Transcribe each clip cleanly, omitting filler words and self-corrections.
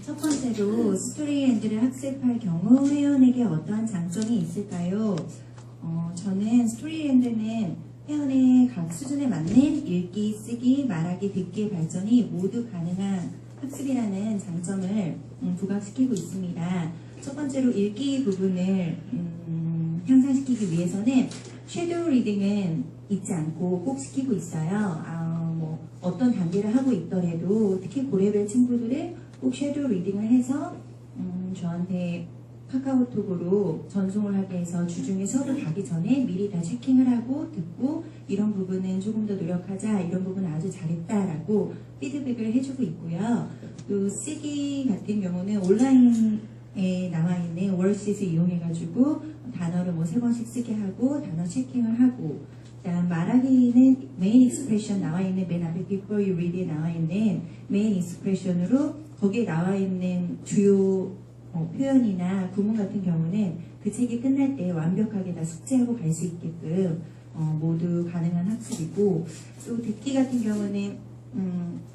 첫 번째로 스토리랜드를 학습할 경우 회원에게 어떠한 장점이 있을까요? 저는 스토리랜드는 회원의 각 수준에 맞는 읽기, 쓰기, 말하기, 듣기의 발전이 모두 가능한 학습이라는 장점을 부각시키고 있습니다. 첫 번째로 읽기 부분을 향상시키기 위해서는 섀도우 리딩은 잊지 않고 꼭 시키고 있어요. 어떤 단계를 하고 있더라도 특히 고레벨 친구들은 꼭 섀도우 리딩을 해서 저한테 카카오톡으로 전송을 하게 해서 주중에 수업을 가기 전에 미리 다 체킹을 하고 듣고 이런 부분은 조금 더 노력하자, 이런 부분은 아주 잘했다라고 피드백을 해주고 있고요. 또 쓰기 같은 경우는 온라인에 나와 있는 월시트 이용해가지고 단어를 3번씩 쓰게 하고 단어 체킹을 하고, 그다음 말하기는 메인 익스프레션 나와 있는 맨 앞에 Before You Read에 나와 있는 메인 익스프레션으로 거기에 나와 있는 주요 표현이나 구문 같은 경우는 그 책이 끝날 때 완벽하게 다 숙지하고 갈 수 있게끔 모두 가능한 학습이고, 또 듣기 같은 경우는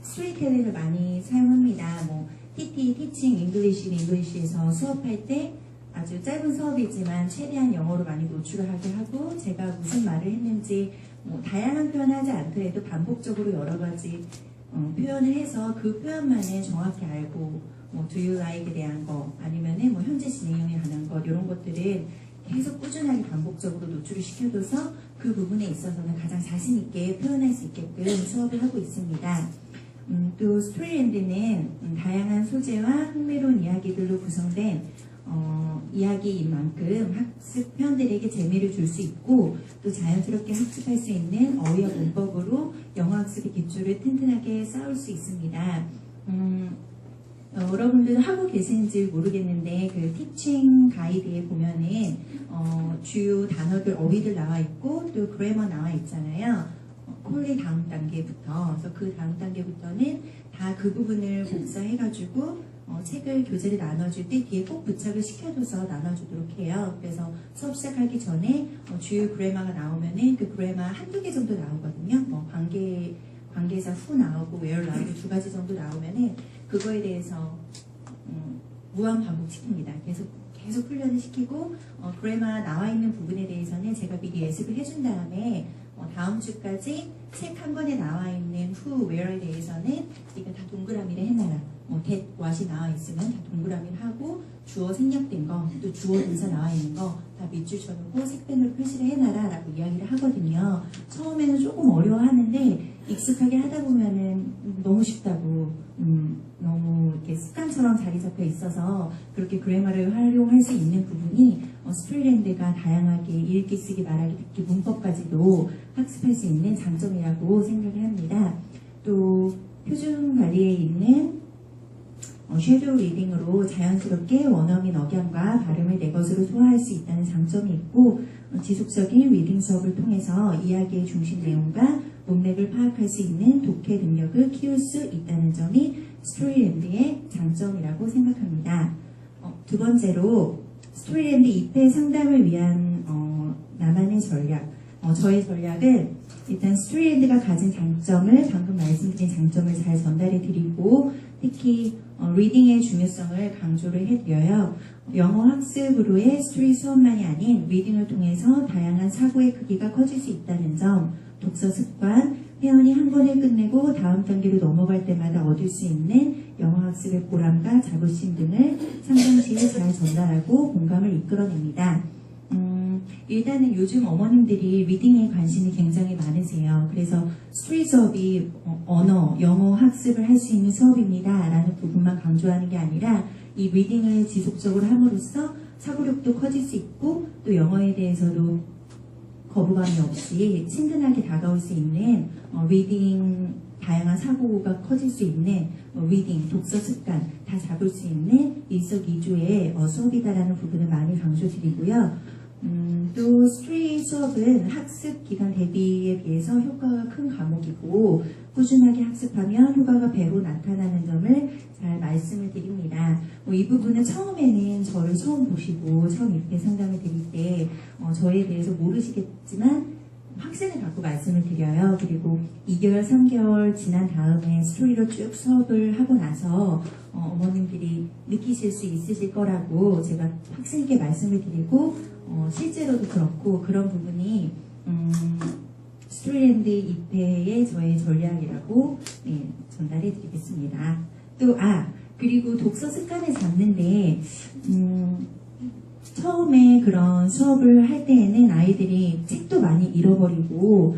스토리텔링을 많이 사용합니다. TT, Teaching English in English에서 수업할 때 아주 짧은 수업이지만 최대한 영어로 많이 노출을 하게 하고, 제가 무슨 말을 했는지 다양한 표현을 하지 않더라도 반복적으로 여러 가지 표현을 해서 그 표현만을 정확히 알고, do you like에 대한 거, 아니면은 현재 진행형에 관한 것, 이런 것들은 계속 꾸준하게 반복적으로 노출을 시켜줘서 그 부분에 있어서는 가장 자신있게 표현할 수 있게끔 수업을 하고 있습니다. 또 스토리랜드는 다양한 소재와 흥미로운 이야기들로 구성된 이야기인 만큼 학습 회원들에게 재미를 줄 수 있고, 또 자연스럽게 학습할 수 있는 어휘와 문법으로 영어 학습의 기초를 튼튼하게 쌓을 수 있습니다. 여러분들 하고 계시는지 모르겠는데 그 티칭 가이드에 보면은 주요 단어들, 어휘들 나와 있고 또 그래머 나와 있잖아요. 콜리 다음 단계부터. 그래서 그 다음 단계부터는 다 그 부분을 복사해가지고 책을 교재를 나눠줄 때 뒤에 꼭 부착을 시켜줘서 나눠주도록 해요. 그래서 수업 시작하기 전에 주요 그래머가 나오면은 그 그래머 한두 개 정도 나오거든요. 관계사 후 나오고 where 나오고 2가지 정도 나오면은 그거에 대해서 무한 반복시킵니다. 계속 훈련을 시키고, 그래머 나와 있는 부분에 대해서는 제가 미리 예습을 해준 다음에 다음 주까지 책 한 권에 나와 있는 who, where에 대해서는 이거 다 동그라미를 해놔라. that, what이 나와 있으면 다 동그라미를 하고, 주어 생략된 거, 또 주어 동사 나와 있는 거 다 밑줄 쳐놓고 색펜으로 표시를 해놔라 라고 이야기를 하거든요. 처음에는 조금 어려워하는데 익숙하게 하다 보면은 너무 쉽다고, 너무 이렇게 습관처럼 자리 잡혀 있어서 그렇게 그래머를 활용할 수 있는 부분이 스토리랜드가 다양하게 읽기, 쓰기, 말하기, 듣기, 문법까지도 학습할 수 있는 장점이라고 생각을 합니다. 또 표준 관리에 있는 섀도우 리딩으로 자연스럽게 원어민 억양과 발음을 내 것으로 소화할 수 있다는 장점이 있고, 지속적인 리딩 수업을 통해서 이야기의 중심 내용과 문맥을 파악할 수 있는 독해 능력을 키울 수 있다는 점이 스토리랜드의 장점이라고 생각합니다. 두 번째로 스토리랜드 입회 상담을 위한 나만의 전략. 저의 전략은 일단 스토리랜드가 가진 장점을, 방금 말씀드린 장점을 잘 전달해 드리고, 특히 리딩의 중요성을 강조를 해드려요. 영어 학습으로의 스토리 수업만이 아닌 리딩을 통해서 다양한 사고의 크기가 커질 수 있다는 점, 독서 습관, 회원이 한 권을 끝내고 다음 단계로 넘어갈 때마다 얻을 수 있는 영어 학습의 보람과 자부심 등을 상담시에 잘 전달하고 공감을 이끌어냅니다. 일단은 요즘 어머님들이 리딩에 관심이 굉장히 많으세요. 그래서 스토리 수업이 영어 학습을 할 수 있는 수업입니다 라는 부분만 강조하는 게 아니라 이 리딩을 지속적으로 함으로써 사고력도 커질 수 있고, 또 영어에 대해서도 거부감이 없이 친근하게 다가올 수 있는 리딩, 다양한 사고가 커질 수 있는 리딩, 독서 습관 다 잡을 수 있는 일석이조의 수업이다라는 부분을 많이 강조드리고요. 또 스토리 수업은 학습 기간 대비에 비해서 효과가 큰 과목이고, 꾸준하게 학습하면 효과가 배로 나타나는 점을 잘 말씀을 드립니다. 이 부분은 처음에는 저를 처음 보시고 처음 입회 상담을 드릴 때 저에 대해서 모르시겠지만 학생을 갖고 말씀을 드려요. 그리고 2개월, 3개월 지난 다음에 스토리로 쭉 수업을 하고 나서 어머님들이 느끼실 수 있으실 거라고 제가 학생에게 말씀을 드리고 실제로도 그렇고 그런 부분이 스토리랜드 입회의 저의 전략이라고 전달해 드리겠습니다. 그리고 독서 습관을 잡는데 처음에 그런 수업을 할 때에는 아이들이 책도 많이 잃어버리고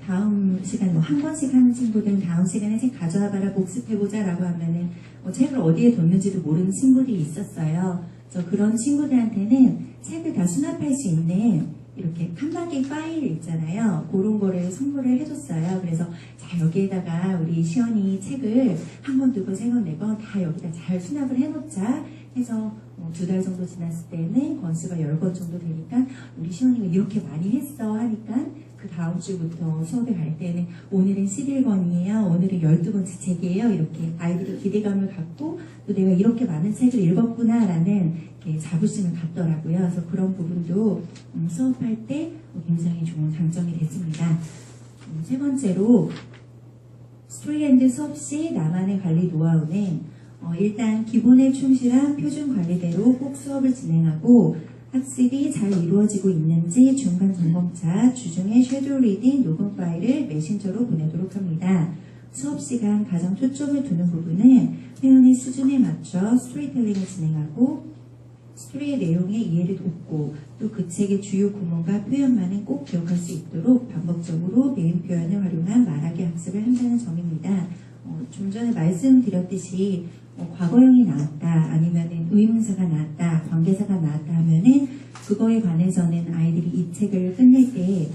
다음 시간 한 권씩 하는 친구들은 다음 시간에 책 가져와봐라 복습해보자 라고 하면은 책을 어디에 뒀는지도 모르는 친구들이 있었어요. 그래서 그런 친구들한테는 책을 다 수납할 수 있는 이렇게 칸막이 파일 있잖아요. 그런 거를 선물을 해줬어요. 그래서 자 여기에다가 우리 시연이 책을 한 권, 두 권, 세 권, 네 권 다 여기다 잘 수납을 해놓자 해서 2달 정도 지났을 때는 권수가 10권 정도 되니까 우리 시연이가 이렇게 많이 했어 하니까 그 다음 주부터 수업에 갈 때는 오늘은 11권이에요. 오늘은 12번째 책이에요. 이렇게 아이들이 기대감을 갖고 또 내가 이렇게 많은 책을 읽었구나 라는 자부심을 갖더라고요. 그래서 그런 부분도 수업할 때 굉장히 좋은 장점이 됐습니다. 세 번째로 스토리랜드 수업 시 나만의 관리 노하우는 일단 기본에 충실한 표준 관리대로 꼭 수업을 진행하고 학습이 잘 이루어지고 있는지 중간 점검차 주중에 섀도우 리딩 녹음 파일을 메신저로 보내도록 합니다. 수업 시간 가장 초점을 두는 부분은 회원의 수준에 맞춰 스토리텔링을 진행하고 스토리의 내용의 이해를 돕고 또 그 책의 주요 구문과 표현만은 꼭 기억할 수 있도록 반복적으로 메인 표현을 활용한 말하기 학습을 한다는 점입니다. 좀 전에 말씀드렸듯이 과거형이 나왔다 아니면 의문사가 나왔다 관계사가 나왔다 하면은 그거에 관해서는 아이들이 이 책을 끝낼 때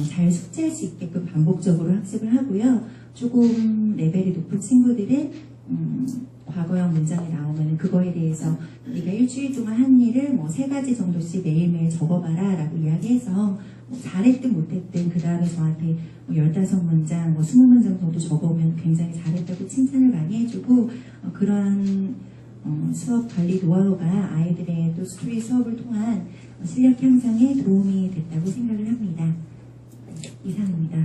잘 숙지할 수 있게끔 반복적으로 학습을 하고요. 조금 레벨이 높은 친구들은 과거형 문장이 나오면 그거에 대해서 네가 일주일 동안 한 일을 3가지 정도씩 매일매일 적어봐라 라고 이야기해서 잘했든 못했든 그 다음에 저한테 15문장, 20문장 정도 적어오면 굉장히 잘했다고 칭찬을 많이 해주고 그런 수업 관리 노하우가 아이들의 또 스토리 수업을 통한 실력 향상에 도움이 됐다고 생각을 합니다. 이상입니다.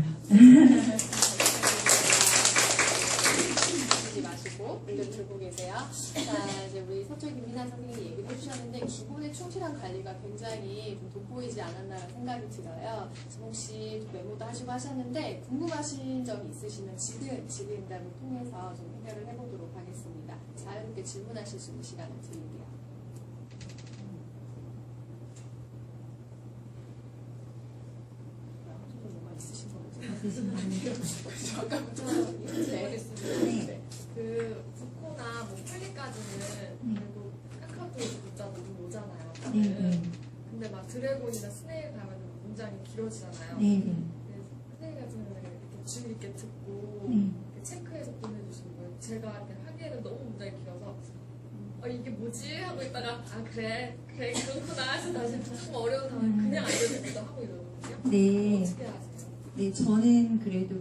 마시고 의견 들고 계세요. 자, 이제 우리 서초희 김민아 선생님이 얘기를 해주셨는데 기본에 충실한 관리가 굉장히 좀 돋보이지 않았나라는 생각이 들어요. 지금 혹시 메모도 하시고 하셨는데 궁금하신 점이 있으시면 지금답을 통해서 좀 해결을 해보도록 하겠습니다. 자유롭게 질문하실 수 있는 시간을 드릴게요. 뭐가 있으신 건지. 아까부터 네. 그 부코나 뭐 플리까지는 그래도 카카오톡 문자도 좀 오잖아요. 네. 근데 막 드래곤이나 스네일 가면 문장이 길어지잖아요. 네. 스네일 같은 경우는 이렇게 주의 있게 듣고 네. 이렇게 체크해서 보내주시는 거예요. 제가 이렇게 하기에는 너무 문장이 길어서 이게 뭐지? 하고 있다가 그래 그렇구나 해서 다시 좀 어려운 단어 그냥 알려주기도 하고 이러거든요. 네. 어떻게 하세요? 네, 저는 그래도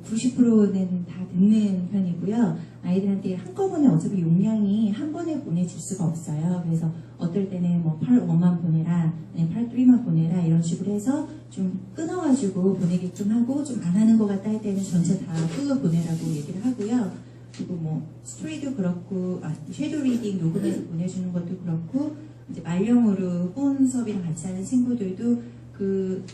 90%는 다 듣는 편이고요. 아이들한테 한꺼번에 어차피 용량이 한 번에 보내줄 수가 없어요. 그래서 어떨 때는 part 1만 보내라, part 3만 보내라 이런 식으로 해서 좀 끊어가지고 보내게끔 하고 좀 안 하는 것 같다 할 때는 전체 다 끊어 보내라고 얘기를 하고요. 그리고 스토리도 그렇고, 섀도우 리딩 녹음해서 보내주는 것도 그렇고, 이제 말령으로 폰 수업이랑 같이 하는 친구들도 그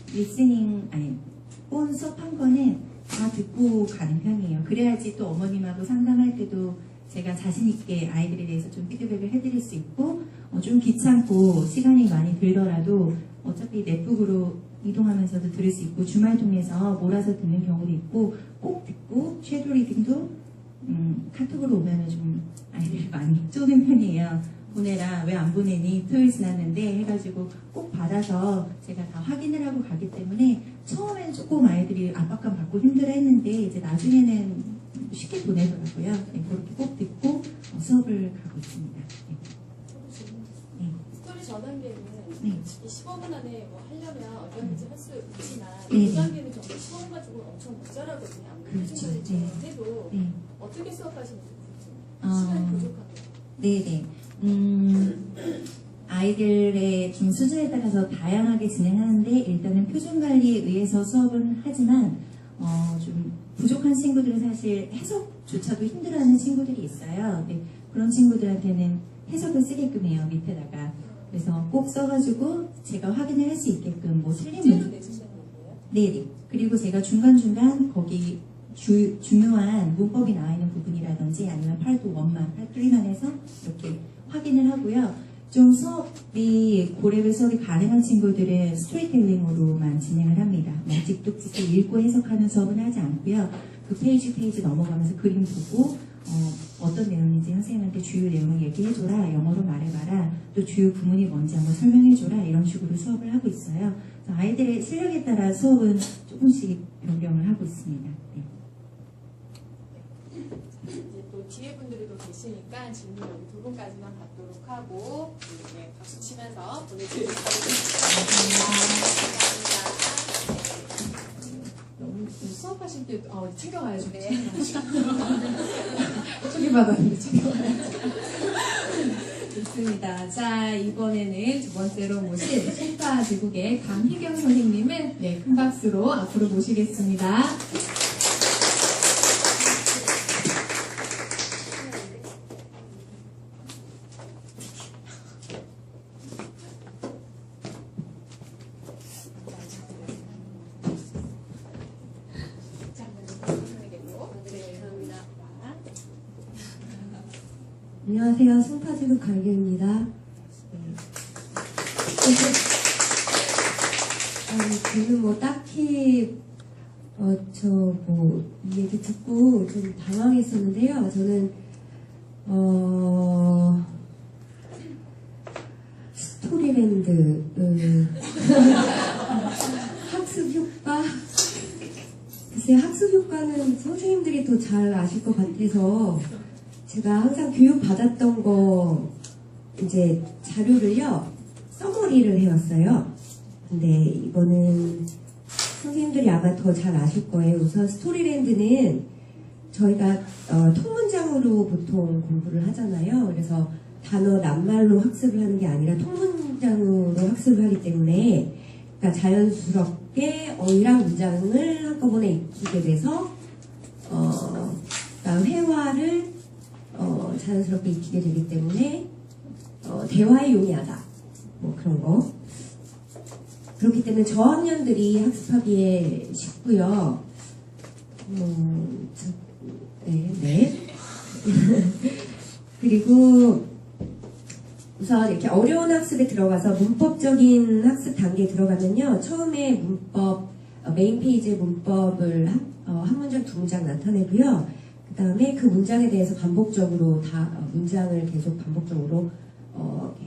폰 수업 한 거는 다 듣고 가는 편이에요. 그래야지 또 어머님하고 상담할 때도 제가 자신있게 아이들에 대해서 좀 피드백을 해드릴 수 있고, 좀 귀찮고 시간이 많이 들더라도 어차피 넷북으로 이동하면서도 들을 수 있고, 주말 통해서 몰아서 듣는 경우도 있고, 꼭 듣고, 섀도우 리딩도 카톡으로 오면은 좀 아이들이 많이 쪼는 편이에요. 보내라, 왜 안 보내니? 토요일 지났는데 해가지고 꼭 받아서 제가 다 확인을 하고 가기 때문에 처음에는 조금 아이들이 압박감 받고 힘들어 했는데 이제 나중에는 쉽게 보내더라고요. 네, 그렇게 꼭 듣고 수업을 가고 있습니다. 네. 스토리 전단계는 네. 이 15분 안에 하려면 얼마든지 할 수 있지만 네. 이 단계는 정말 시험 가지고 엄청 모자라거든요. 아무리 그렇죠. 표준까지 해도 네. 어떻게 수업하시는지 시간이 부족하네요. 네네. 아이들의 좀 수준에 따라서 다양하게 진행하는데 일단은 표준 관리에 의해서 수업은 하지만 좀 부족한 친구들은 사실 해석조차도 힘들어하는 친구들이 있어요. 네, 그런 친구들한테는 해석을 쓰게끔 해요, 밑에다가. 그래서 꼭 써가지고 제가 확인을 할 수 있게끔 뭐 틀린 문제 내주시는 거예요? 네네. 그리고 제가 중간중간 거기 중요한 문법이 나와 있는 부분이라든지 아니면 팔도 원만, 팔3만 해서 이렇게 확인을 하고요. 좀 수업이 고레벨 수업이 가능한 친구들은 스토리텔링으로만 진행을 합니다. 찍찍찍 읽고 해석하는 수업은 하지 않고요. 그 페이지 넘어가면서 그림 보고 어떤 내용인지 선생님한테 주요 내용을 얘기해줘라, 영어로 말해봐라, 또 주요 구문이 뭔지 한번 설명해줘라, 이런 식으로 수업을 하고 있어요. 그래서 아이들의 실력에 따라 수업은 조금씩 변경을 하고 있습니다. 네. 이제 또 뒤에 분들이 또 계시니까 질문 여기 두 분까지만 받도록 하고 이렇게 박수 치면서 보내드리도록 하겠습니다. 감사합니다. 너무 수업하실 때 챙겨가야죠. 네. 초기받았는데 챙겨가야죠. 좋습니다. 자, 이번에는 두 번째로 모실 송파 제국의 강희경 선생님을 네, 큰 박수로 앞으로 모시겠습니다. 안녕하세요. 송파제국 갈경입니다. 저는 뭐 딱히 이 얘기 듣고 좀 당황했었는데요. 저는 스토리랜드 학습 효과 글쎄 학습 효과는 선생님들이 더 잘 아실 것 같아서 제가 항상 교육 받았던 거 이제 자료를요 서머리를 해왔어요. 근데 이거는 선생님들이 아마 더 잘 아실 거예요. 우선 스토리랜드는 저희가 통문장으로 보통 공부를 하잖아요. 그래서 단어 낱말로 학습을 하는 게 아니라 통문장으로 학습을 하기 때문에 그러니까 자연스럽게 어휘랑 문장을 한꺼번에 익히게 돼서 그러니까 회화를 자연스럽게 익히게 되기 때문에 대화에 용이하다 뭐 그런 거. 그렇기 때문에 저학년들이 학습하기에 쉽고요. 네. 그리고 우선 이렇게 어려운 학습에 들어가서 문법적인 학습 단계에 들어가면요. 처음에 문법, 메인 페이지의 문법을 한 문장, 두 문장 나타내고요. 그 다음에 그 문장에 대해서 반복적으로 문장을 계속 반복적으로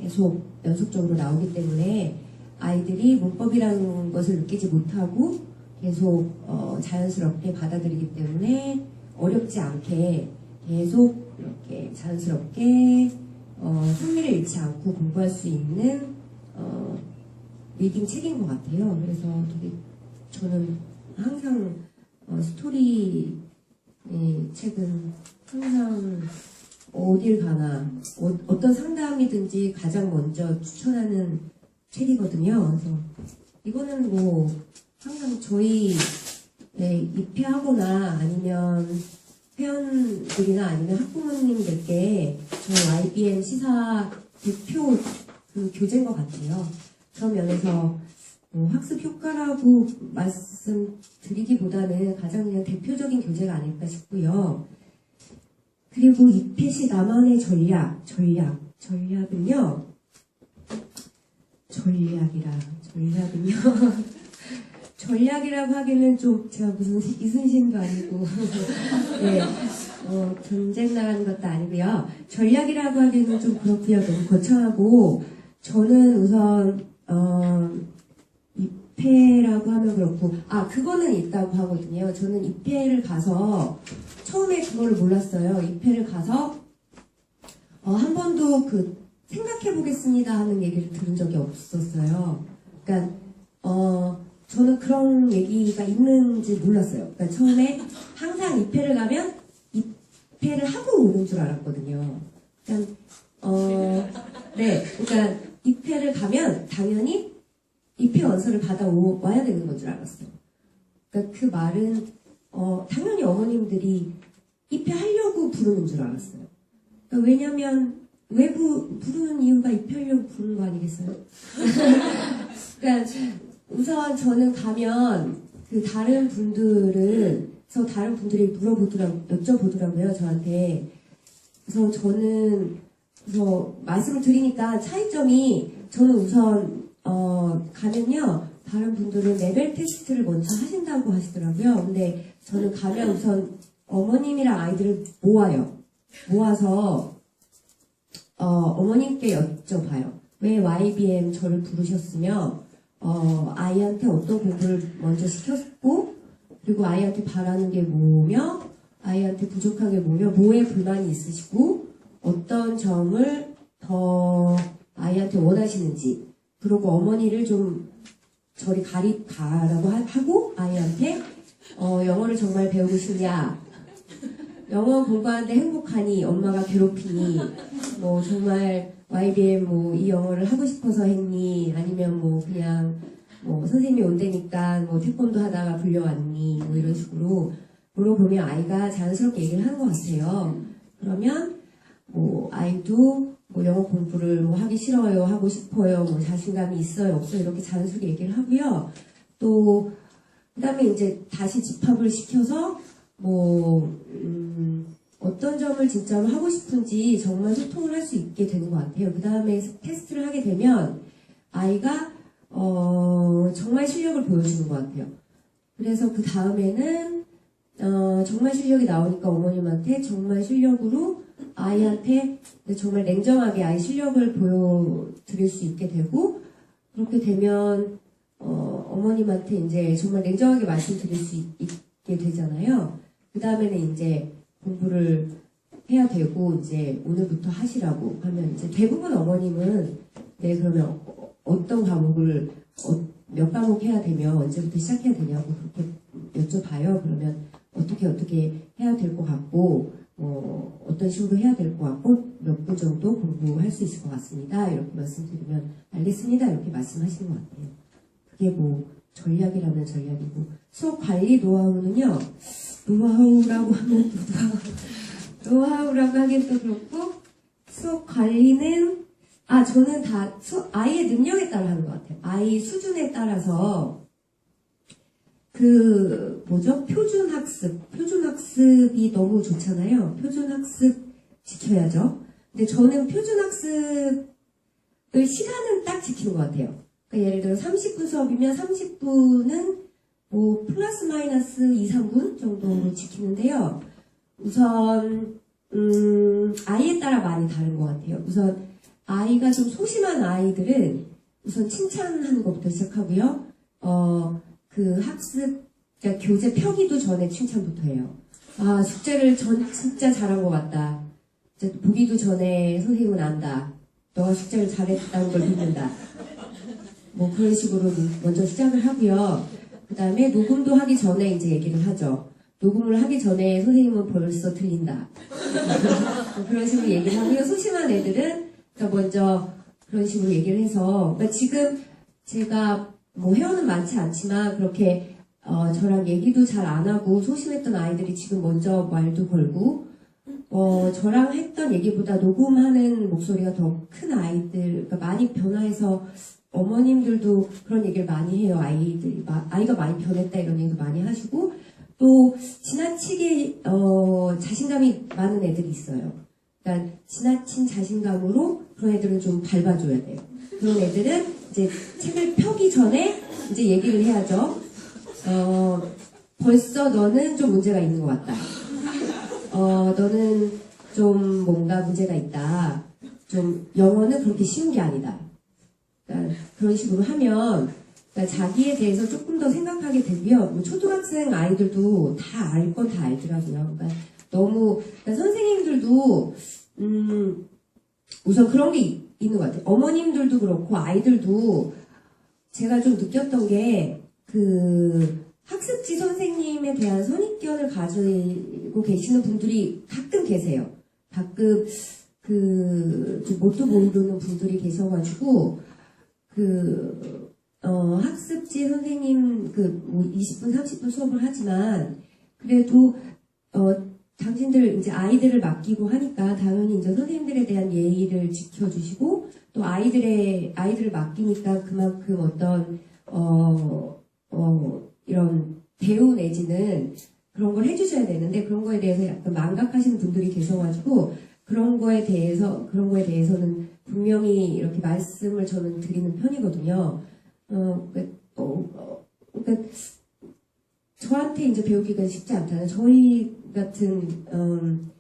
계속 연속적으로 나오기 때문에 아이들이 문법이라는 것을 느끼지 못하고 계속 자연스럽게 받아들이기 때문에 어렵지 않게 계속 이렇게 자연스럽게 흥미를 잃지 않고 공부할 수 있는 리딩 책인 것 같아요. 그래서 되게 저는 항상 스토리 책은 항상 어딜 가나 어떤 상담이든지 가장 먼저 추천하는 책이거든요. 그래서 이거는 뭐 항상 저희 입회하거나 아니면 회원들이나 아니면 학부모님들께 저희 YBN 시사 대표 그 교재인 것 같아요. 그런 면에서 학습 효과라고 말씀드리기보다는 가장 그냥 대표적인 교재가 아닐까 싶고요. 그리고 이펫이 나만의 전략은요. 전략이라고 하기는 좀 제가 무슨 이순신도 아니고 네, 전쟁 나가는 것도 아니고요. 전략이라고 하기는 좀 그렇고요. 너무 거창하고 저는 우선 입회라고 하면 그렇고 그거는 있다고 하거든요. 저는 입회를 가서 처음에 그거를 몰랐어요. 입회를 가서 한 번도 생각해 보겠습니다 하는 얘기를 들은 적이 없었어요. 그러니까 저는 그런 얘기가 있는지 몰랐어요. 그러니까 처음에 항상 입회를 가면 입회를 하고 오는 줄 알았거든요. 그러니까 네, 그러니까 입회를 가면 당연히 입회 원서를 받아와야 되는 건 줄 알았어요. 그러니까 그 말은 당연히 어머님들이 입회하려고 부르는 줄 알았어요. 그러니까 왜냐면 왜 부르는 이유가 입회하려고 부르는 거 아니겠어요? 그러니까 우선 저는 가면 그 다른 분들이 여쭤보더라고요, 저한테. 그래서 말씀을 드리니까 차이점이, 저는 우선, 가면요, 다른 분들은 레벨 테스트를 먼저 하신다고 하시더라고요. 근데 저는 가면 우선 어머님이랑 아이들을 모아서, 어머님께 여쭤봐요. 왜 YBM 저를 부르셨으며, 아이한테 어떤 공부를 먼저 시켰고, 그리고 아이한테 바라는 게 뭐며, 아이한테 부족한 게 뭐며, 뭐에 불만이 있으시고, 어떤 점을 더 아이한테 원하시는지, 그리고 어머니를 좀 저리 가라고 하고, 아이한테, 영어를 정말 배우고 싶냐, 영어 공부하는데 행복하니, 엄마가 괴롭히니, 뭐 정말 YBM 이 영어를 하고 싶어서 했니, 아니면 그냥 선생님이 온다니까 태권도 하다가 불려왔니, 이런 식으로 물어보면 아이가 자연스럽게 얘기를 하는 것 같아요. 그러면 아이도 영어 공부를 하기 싫어요, 하고 싶어요, 자신감이 있어요, 없어요, 이렇게 자연스럽게 얘기를 하고요. 또 그다음에 이제 다시 집합을 시켜서 어떤 점을 진짜로 하고 싶은지 정말 소통을 할 수 있게 되는 것 같아요. 그 다음에 테스트를 하게 되면 아이가 정말 실력을 보여주는 것 같아요. 그래서 그 다음에는 정말 실력이 나오니까 어머님한테 정말 실력으로 아이한테 정말 냉정하게 아이 실력을 보여드릴 수 있게 되고, 그렇게 되면 어머님한테 이제 정말 냉정하게 말씀드릴 수 있게 되잖아요. 그 다음에는 이제 공부를 해야 되고, 이제 오늘부터 하시라고 하면 이제 대부분 어머님은 그러면 어떤 과목을 몇 과목 해야 되며 언제부터 시작해야 되냐고 그렇게 여쭤봐요. 그러면 어떻게 해야 될 것 같고, 어떤 식으로 해야 될 것 같고, 몇 분 정도 공부할 수 있을 것 같습니다, 이렇게 말씀드리면 알겠습니다, 이렇게 말씀하시는 것 같아요. 그게 전략이라면 전략이고, 수업 관리 노하우는요, 노하우라고 하긴 또 그렇고, 수업 관리는, 저는 다 아이의 능력에 따라 하는 것 같아요. 아이 수준에 따라서, 표준학습이 너무 좋잖아요. 표준학습 지켜야죠. 근데 저는 표준학습을 시간은 딱 지키는 것 같아요. 그러니까 예를 들어 30분 수업이면 30분은 플러스 마이너스 2, 3분 정도로 지키는데요. 우선 아이에 따라 많이 다른 것 같아요. 우선 아이가 좀 소심한 아이들은 우선 칭찬하는 것부터 시작하고요. 그 그러니까 교재 펴기도 전에 칭찬부터 해요. 숙제를 진짜 잘한 것 같다. 보기도 전에 선생님은 안다. 너가 숙제를 잘했다는 걸 믿는다. 그런 식으로 먼저 시작을 하고요. 그 다음에 녹음도 하기 전에 이제 얘기를 하죠. 녹음을 하기 전에 선생님은 벌써 들린다. 그런 식으로 얘기를 하고요. 소심한 애들은 그러니까 먼저 그런 식으로 얘기를 해서, 그러니까 지금 제가 회원은 많지 않지만 그렇게 저랑 얘기도 잘 안 하고 소심했던 아이들이 지금 먼저 말도 걸고, 저랑 했던 얘기보다 녹음하는 목소리가 더 큰 아이들, 그러니까 많이 변화해서 어머님들도 그런 얘기를 많이 해요. 아이가 많이 변했다 이런 얘기도 많이 하시고, 또 지나치게 자신감이 많은 애들이 있어요. 그러니까 지나친 자신감으로 그런 애들은 좀 밟아줘야 돼요. 그런 애들은 이제 책을 펴기 전에 이제 얘기를 해야죠. 벌써 너는 좀 문제가 있는 것 같다. 너는 좀 뭔가 문제가 있다. 좀 영어는 그렇게 쉬운 게 아니다. 그러니까 그런 식으로 하면 그러니까 자기에 대해서 조금 더 생각하게 되고요. 초등학생 아이들도 다 알 건 다 알더라고요. 그러니까 그러니까 선생님들도 우선 그런 게 있는 것 같아요. 어머님들도 그렇고 아이들도 제가 좀 느꼈던 게 학습지 선생님에 대한 선입견을 가지고 계시는 분들이 가끔 계세요. 가끔 좀 뭣도 모르는 분들이 계셔가지고, 학습지 선생님, 20분, 30분 수업을 하지만, 그래도, 당신들 이제 아이들을 맡기고 하니까 당연히 이제 선생님들에 대한 예의를 지켜주시고, 또 아이들을 맡기니까 그만큼 어떤, 이런 대우 내지는 그런 걸 해주셔야 되는데, 그런 거에 대해서 약간 망각하시는 분들이 계셔가지고, 그런 거에 대해서는 분명히 이렇게 말씀을 저는 드리는 편이거든요. 그러니까 저한테 이제 배우기가 쉽지 않잖아요. 저희 같은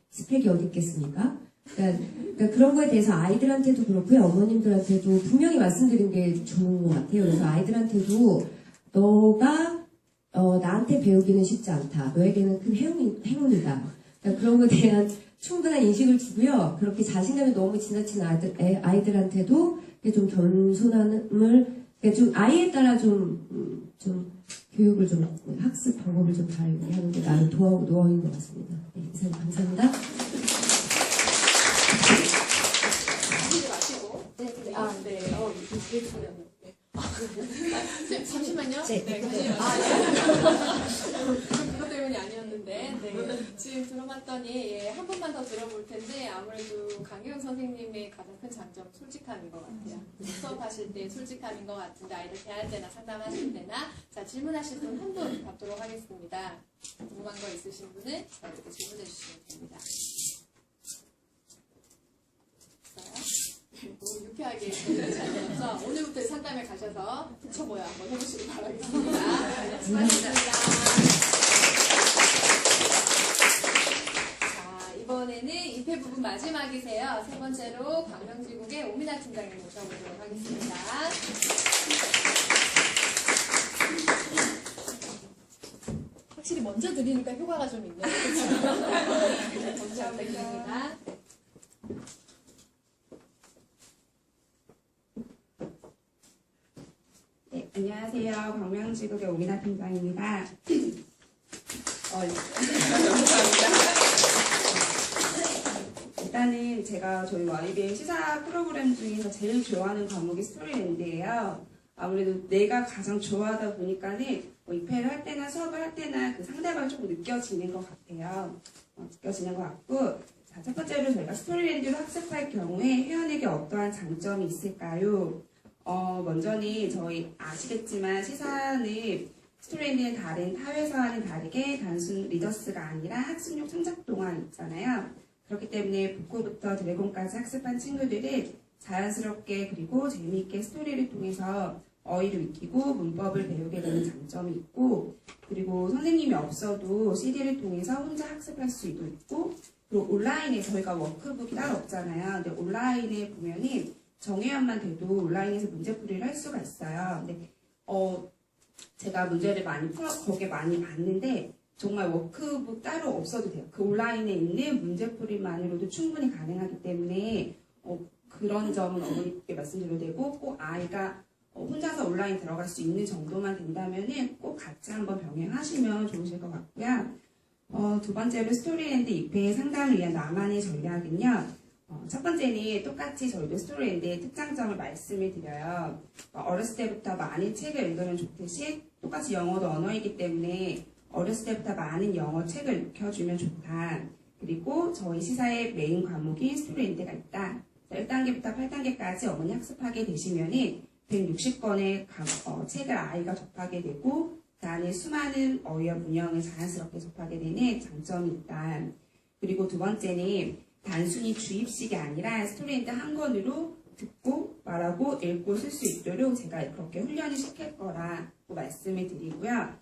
스펙이 어디 있겠습니까? 그러니까 그런 거에 대해서 아이들한테도 그렇고요, 어머님들한테도 분명히 말씀드린 게 좋은 것 같아요. 그래서 아이들한테도 너가 나한테 배우기는 쉽지 않다. 너에게는 큰 행운이다. 그러니까 그런 거에 대한 충분한 인식을 주고요. 그렇게 자신감이 너무 지나친 아이들한테도 좀 겸손함을, 그러니까 좀 아이에 따라 좀 교육을 좀, 학습 방법을 좀 다르게 하는 게 나는 노하우인 것 같습니다. 네, 이상 감사합니다. 하시지 마시고. 네. 네, 잠시만요. 네, 그것 때문이 아니었는데, 지금 들어봤더니, 한 번만 더 들어볼 텐데, 아무래도 강경 선생님의 가장 큰 장점은 솔직함인 것 같아요. 수업하실 때 솔직함인 것 같은데, 아이들 대할 때나 상담하실 때나, 자, 질문하실 분 한 분 받도록 하겠습니다. 궁금한 거 있으신 분은 저희한테 질문해 주시면 됩니다. 너무 유쾌하게 잘 되어서 오늘부터 상담에 가셔서 부처 모야 한번 해보시기 바라겠습니다. 수고하셨습니다. 자, 이번에는 2패 부분 마지막이세요. 세 번째로 광명지국의 오민아 팀장님 모셔보도록 하겠습니다. 확실히 먼저 드리니까 효과가 좀 있네요. 그렇죠? 먼저 드립니다. 네, 안녕하세요. 광명지국의 오민아 팀장입니다. 일단은 제가 저희 YBN 시사 프로그램 중에서 제일 좋아하는 과목이 스토리랜드예요. 아무래도 내가 가장 좋아하다 보니까는 입회를 할 때나 수업을 할 때나 그 상대방이 조금 느껴지는 것 같아요. 느껴지는 것 같고, 자, 첫 번째로 저희가 스토리랜드를 학습할 경우에 회원에게 어떠한 장점이 있을까요? 먼저는 저희 아시겠지만 시사는 스토리랜드는 다른 타회사와는 다르게 단순 리더스가 아니라 학습용 창작 동안 있잖아요. 그렇기 때문에 북코부터 드래곤까지 학습한 친구들은 자연스럽게 그리고 재미있게 스토리를 통해서 어휘를 익히고 문법을 배우게 되는 장점이 있고, 그리고 선생님이 없어도 CD를 통해서 혼자 학습할 수도 있고, 그리고 온라인에 저희가 워크북이 따로 없잖아요. 근데 온라인에 보면은 정회원만 돼도 온라인에서 문제풀이를 할 수가 있어요. 근데 제가 문제를 거기에 많이 봤는데 정말 워크북 따로 없어도 돼요. 그 온라인에 있는 문제풀이만으로도 충분히 가능하기 때문에 그런 점은 어머니께 말씀드려도 되고, 꼭 아이가 혼자서 온라인 들어갈 수 있는 정도만 된다면은 꼭 같이 한번 병행하시면 좋으실 것 같고요. 두 번째로 스토리랜드 입회 상담을 위한 나만의 전략은요. 첫 번째는 똑같이 저희도 스토리랜드의 특장점을 말씀을 드려요. 어렸을 때부터 많은 책을 읽으면 좋듯이 똑같이 영어도 언어이기 때문에 어렸을 때부터 많은 영어 책을 읽혀주면 좋다. 그리고 저희 시사의 메인 과목인 스토리랜드가 있다. 1단계부터 8단계까지 어머니 학습하게 되시면은 160권의 책을 아이가 접하게 되고 그 안에 수많은 어휘와 문형을 자연스럽게 접하게 되는 장점이 있다. 그리고 두 번째는 단순히 주입식이 아니라 스토리랜드 한 권으로 듣고 말하고 읽고 쓸 수 있도록 제가 그렇게 훈련을 시킬 거라고 말씀을 드리고요.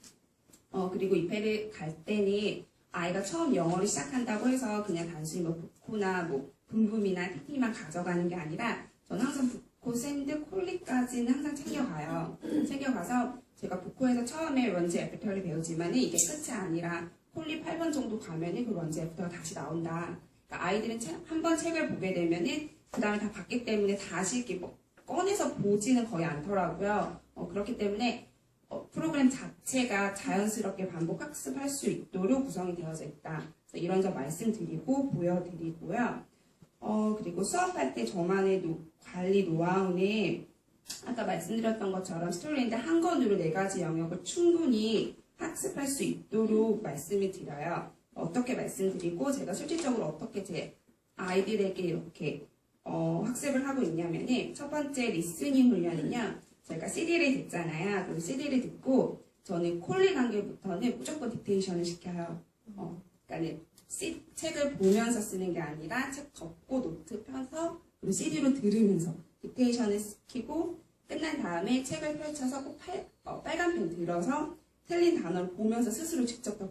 그리고 입회를 갈 때는 아이가 처음 영어를 시작한다고 해서 그냥 단순히 북코나 분붐이나 PT만 가져가는 게 아니라 저는 항상 북코, 샌드, 콜리까지는 항상 챙겨가요. 챙겨가서 제가 북코에서 처음에 런지 애프터를 배우지만 이게 끝이 아니라 콜리 8번 정도 가면은 그 런지 애프터가 다시 나온다. 그러니까 아이들은 한 번 책을 보게 되면은 그 다음에 다 봤기 때문에 다시 이렇게 꺼내서 보지는 거의 않더라고요. 그렇기 때문에 프로그램 자체가 자연스럽게 반복 학습할 수 있도록 구성이 되어져 있다. 이런 점 말씀드리고 보여드리고요. 그리고 수업할 때 저만의 관리 노하우는 아까 말씀드렸던 것처럼 스토리인데 한 권으로 4가지 영역을 충분히 학습할 수 있도록 말씀을 드려요. 어떻게 말씀드리고 제가 실질적으로 어떻게 제 아이들에게 이렇게 학습을 하고 있냐면은 첫 번째 리스닝 훈련은요. 저희가 CD를 듣잖아요. 그 CD를 듣고 저는 콜리 단계부터는 무조건 딕테이션을 시켜요. 그러니까 책을 보면서 쓰는 게 아니라 책 덮고 노트 펴서 그리고 CD로 들으면서 딕테이션을 시키고 끝난 다음에 책을 펼쳐서 꼭 빨간 펜 들어서 틀린 단어를 보면서 스스로 직접 다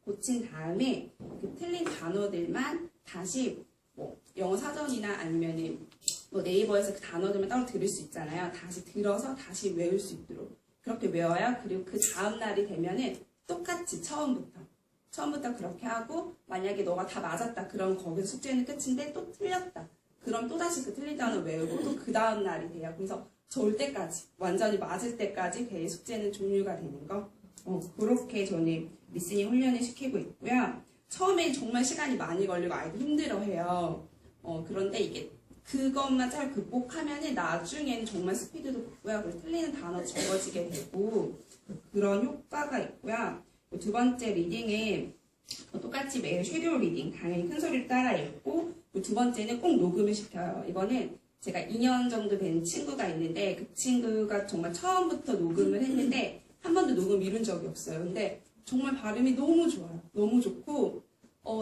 고친 다음에 그 틀린 단어들만 다시 뭐 영어 사전이나 아니면은 뭐 네이버에서 그 단어들만 따로 들을 수 있잖아요. 다시 들어서 다시 외울 수 있도록 그렇게 외워요. 그리고 그 다음 날이 되면은 똑같이 처음부터 그렇게 하고 만약에 너가 다 맞았다. 그럼 거기서 숙제는 끝인데 또 틀렸다. 그럼 또다시 그 틀린 단어 외우고 또 그 다음 날이 돼요. 그래서 좋을 때까지 완전히 맞을 때까지 걔의 숙제는 종류가 되는 거 그렇게 저는 리스닝 훈련을 시키고 있고요. 처음엔 정말 시간이 많이 걸리고 아이들 힘들어해요. 그런데 이게 그것만 잘 극복하면은 나중에는 정말 스피드도 붙고요. 그래서 틀리는 단어 적어지게 되고 그런 효과가 있고요. 두 번째 리딩은 똑같이 매일 쉐도우 리딩, 당연히 큰 소리를 따라 읽고 두 번째는 꼭 녹음을 시켜요. 이거는 제가 2년 정도 된 친구가 있는데 그 친구가 정말 처음부터 녹음을 했는데 한 번도 녹음 미룬 적이 없어요. 근데 정말 발음이 너무 좋아요. 너무 좋고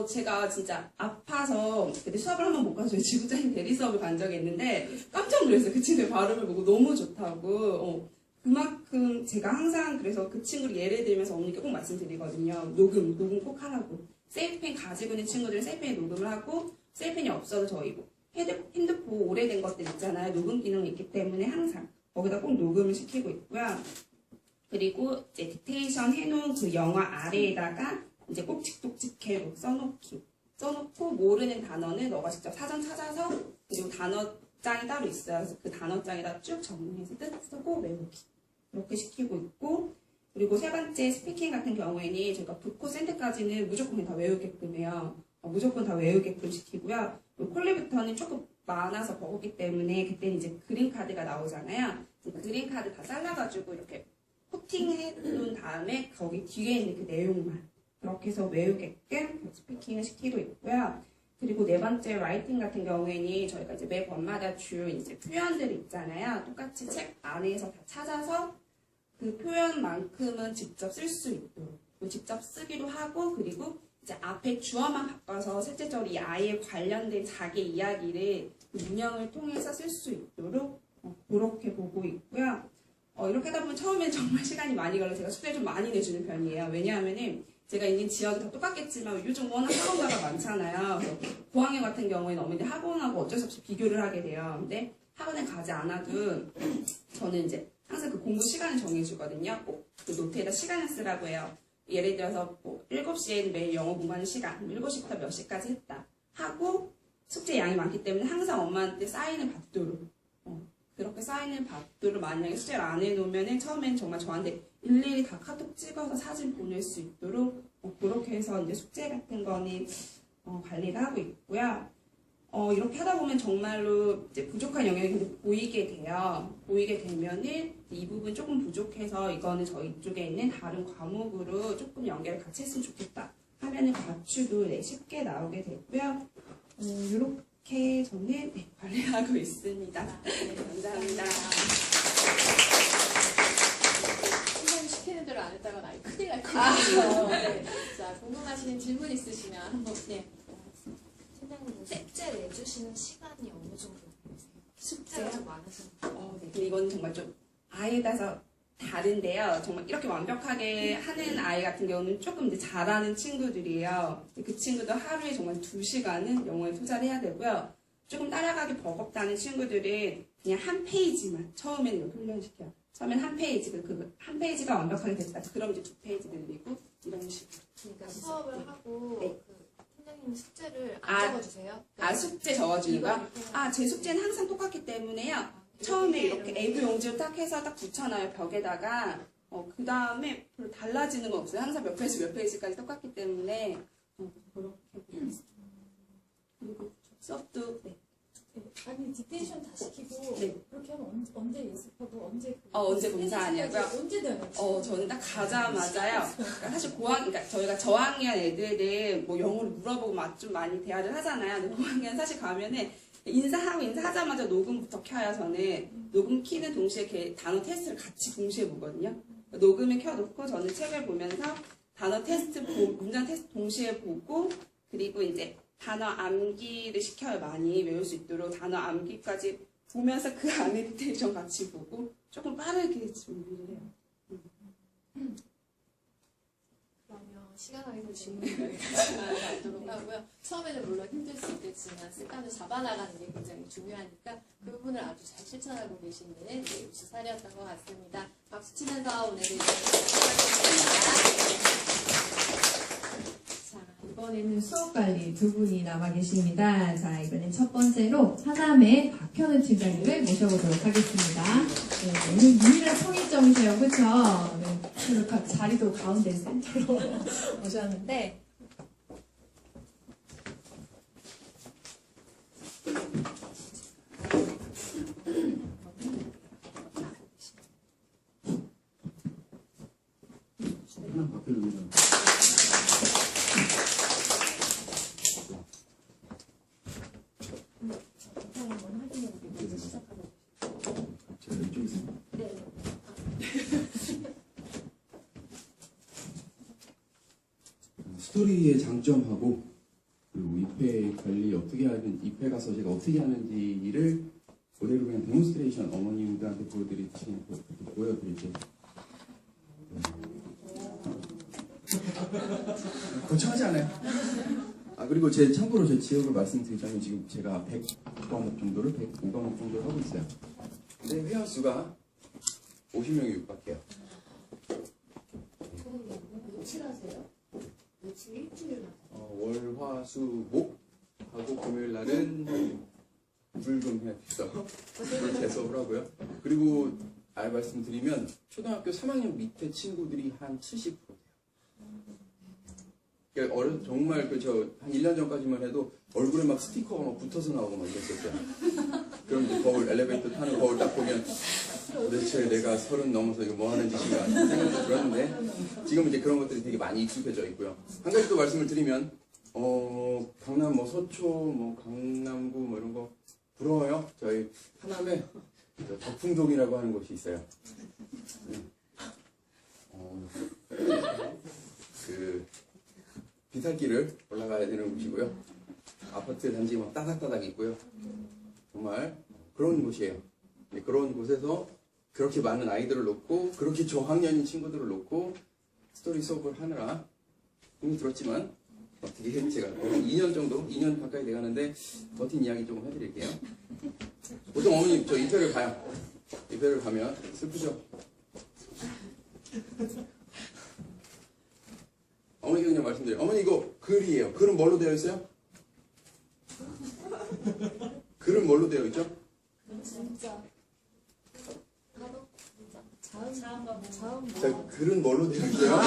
제가 진짜 아파서 그때 수업을 한 번 못 가서 지구장인 대리 수업을 간 적이 있는데 깜짝 놀랐어요. 그 친구의 발음을 보고 너무 좋다고. 그만큼 제가 항상 그래서 그 친구를 예를 들면서 어머니께 꼭 말씀드리거든요. 녹음 꼭 하라고. 세이펜 가지고 있는 친구들은 세이펜에 녹음을 하고 세이펜이 없어도 저희 뭐 핸드폰 오래된 것들 있잖아요. 녹음 기능이 있기 때문에 항상 거기다 꼭 녹음을 시키고 있고요. 그리고 이제 딕테이션 해놓은 그 영화 아래에다가 이제 꼭직똑직해 써놓고 모르는 단어는 너가 직접 사전 찾아서 그리고 단어장이 따로 있어요. 그래서 그 단어장에다 쭉 정리해서 뜻 쓰고 외우기 이렇게 시키고 있고 그리고 세 번째 스피킹 같은 경우에는 제가 붙고 센터까지는 무조건 다 외우게끔 해요. 무조건 다 외우게끔 시키고요. 콜리부터는 조금 많아서 버겁기 때문에 그때는 이제 그린카드가 나오잖아요. 그린카드 다 잘라가지고 이렇게 코팅해 놓은 다음에 거기 뒤에 있는 그 내용만 그렇게 해서 외우게끔 스피킹을 시키고 있고요. 그리고 네 번째 라이팅 같은 경우에는 저희가 이제 매 번마다 줄 이제 표현들이 있잖아요. 똑같이 책 안에서 다 찾아서 그 표현만큼은 직접 쓸 수 있도록 직접 쓰기도 하고 그리고 이제 앞에 주어만 바꿔서 실제적으로 이 아이에 관련된 자기 이야기를 문형을 통해서 쓸 수 있도록 그렇게 보고 있고요. 이렇게 하다 보면 처음엔 정말 시간이 많이 걸려서 제가 숙제를 좀 많이 내주는 편이에요. 왜냐하면은 제가 있는 지역이 다 똑같겠지만 요즘 워낙 학원가가 많잖아요. 그래서 고학년 같은 경우에는 어머니들 학원하고 어쩔 수 없이 비교를 하게 돼요. 근데 학원에 가지 않아도 저는 이제 항상 그 공부 시간을 정해주거든요. 꼭 그 노트에다 시간을 쓰라고 해요. 예를 들어서 뭐 7시에는 매일 영어 공부하는 시간, 7시부터 몇 시까지 했다 하고 숙제 양이 많기 때문에 항상 엄마한테 사인을 받도록 그렇게 사인을 받도록 만약에 숙제를 안 해놓으면 처음엔 정말 저한테 일일이 다 카톡 찍어서 사진 보낼 수 있도록 그렇게 해서 이제 숙제 같은 거는 관리를 하고 있고요. 이렇게 하다 보면 정말로 이제 부족한 영역이 계속 보이게 돼요. 보이게 되면은 이 부분 조금 부족해서 이거는 저희 쪽에 있는 다른 과목으로 조금 연계를 같이 했으면 좋겠다 하면은 과추도 쉽게 나오게 되고요. 이렇게 저는 관리하고 있습니다. 네, 감사합니다. 선생님 시키는 대로 안 했다가 나이 큰일 날 거예요. 네. 자, 궁금하신 질문 있으시면 한번 선생님 숙제 내주시는 시간이 어느 정도 되세요? 숙제요? 좀 많으세요? 네. 근데 이건 정말 좀 아이에 따라서 다른데요. 정말 이렇게 완벽하게 하는 아이 같은 경우는 조금 이제 잘하는 친구들이에요. 그 친구도 하루에 정말 2시간은 영어에 투자를 해야 되고요. 조금 따라가기 버겁다는 친구들은 그냥 한 페이지만 처음에는 이렇게 훈련시켜요. 처음엔 한 페이지, 그 한 페이지가 완벽하게 됐다. 그럼 이제 2페이지 늘리고 이런 식으로. 그러니까 수업을 하고 네. 선생님 숙제를 안 적어주세요? 숙제 적어주는 거요? 제 숙제는 항상 똑같기 때문에요. 처음에 이렇게 A4 용지로 딱 해서 딱 붙여놔요, 벽에다가. 그 다음에 별로 달라지는 건 없어요. 항상 몇 페이지 몇 페이지까지 똑같기 때문에. 그렇게 보고 있습니다. 그리고 수업도 네. 아니 디테이션 다 시키고 네. 그렇게 하면 언제 예습하고 언제 언제 봉사하냐고요? 언제 돼요? 저는 딱 가자마자요. 그러니까 사실 그러니까 저희가 저학년 애들은 뭐 영어를 물어보고 좀 많이 대화를 하잖아요. 근데 고학년 사실 가면은 인사하자마자 녹음부터 켜요. 저는 녹음 키는 동시에 단어 테스트를 같이 동시에 보거든요. 녹음을 켜놓고 저는 책을 보면서 단어 테스트, 문장 테스트 동시에 보고 그리고 이제 단어 암기를 시켜요. 많이 외울 수 있도록 단어 암기까지 보면서 그 안에 디테이션 같이 보고 조금 빠르게 준비를 해요. 그러면 시간 관계상 질문을 하도록 하고요. 처음에는 물론 힘들 수 있겠지만 습관을 잡아나가는 게 굉장히 중요하니까 그 부분을 아주 잘 실천하고 계시는 입시 사례였던 것 같습니다. 박수 치면서 오늘을 시작하겠습니다. 자, 이번에는 수업관리 두 분이 남아 계십니다. 자, 이번엔 첫 번째로 하남의 박현우 팀장님을 모셔보도록 하겠습니다. 네, 오늘 유일한 성의점이세요. 그쵸? 네, 그리고 자리도 가운데 센터로 오셨는데, 스토리의 장점하고 그리고 입회 관리 어떻게 하는 입회 가서 제가 어떻게 하는지를 그대로 그냥 데몬스트레이션 어머님들한테 보여드릴게요. 거창하지 않아요. 그리고 참고로 제 지역을 말씀드리자면 지금 제가 100과목 정도를 105과목 정도를 하고 있어요. 근데 회원 수가 50명이 육박해요. 며칠 하세요? 며칠 일주일 월, 화, 수, 목 하고 금요일 날은 불금 해야 돼서 그렇게 수업을 하고요. 그리고 말씀드리면 초등학교 3학년 밑에 친구들이 한 70% 돼요. 그러니까 정말 한 1년 전까지만 해도 얼굴에 막 스티커가 막 붙어서 나오고 막 이랬었어요. 그럼 이제 엘리베이터 타는 거울 딱 보면 도대체 내가 30 넘어서 이거 뭐 하는 짓인가 생각도 들었는데 지금 이제 그런 것들이 되게 많이 익숙해져 있고요. 한 가지 또 말씀을 드리면 강남 서초 강남구 이런 거 부러워요. 저희 하남에 덕풍동이라고 하는 곳이 있어요. 그 비탈길을 올라가야 되는 곳이고요. 아파트 단지가 막 따닥따닥 있고요. 정말 그런 곳이에요. 그런 곳에서 그렇게 많은 아이들을 놓고 그렇게 저학년인 친구들을 놓고 스토리 수업을 하느라 힘이 들었지만 어떻게 제가 2년 가까이 돼가는데 버틴 이야기 조금 해드릴게요. 보통 어머님 저 입회를 가요. 입회를 가면 슬프죠? 어머니가 그냥 말씀드려요. 어머니 이거 글이에요. 글은 뭘로 되어 있어요? 글은 뭘로 되어 있죠? 진짜 자, 글은 뭘로 되어 있어요?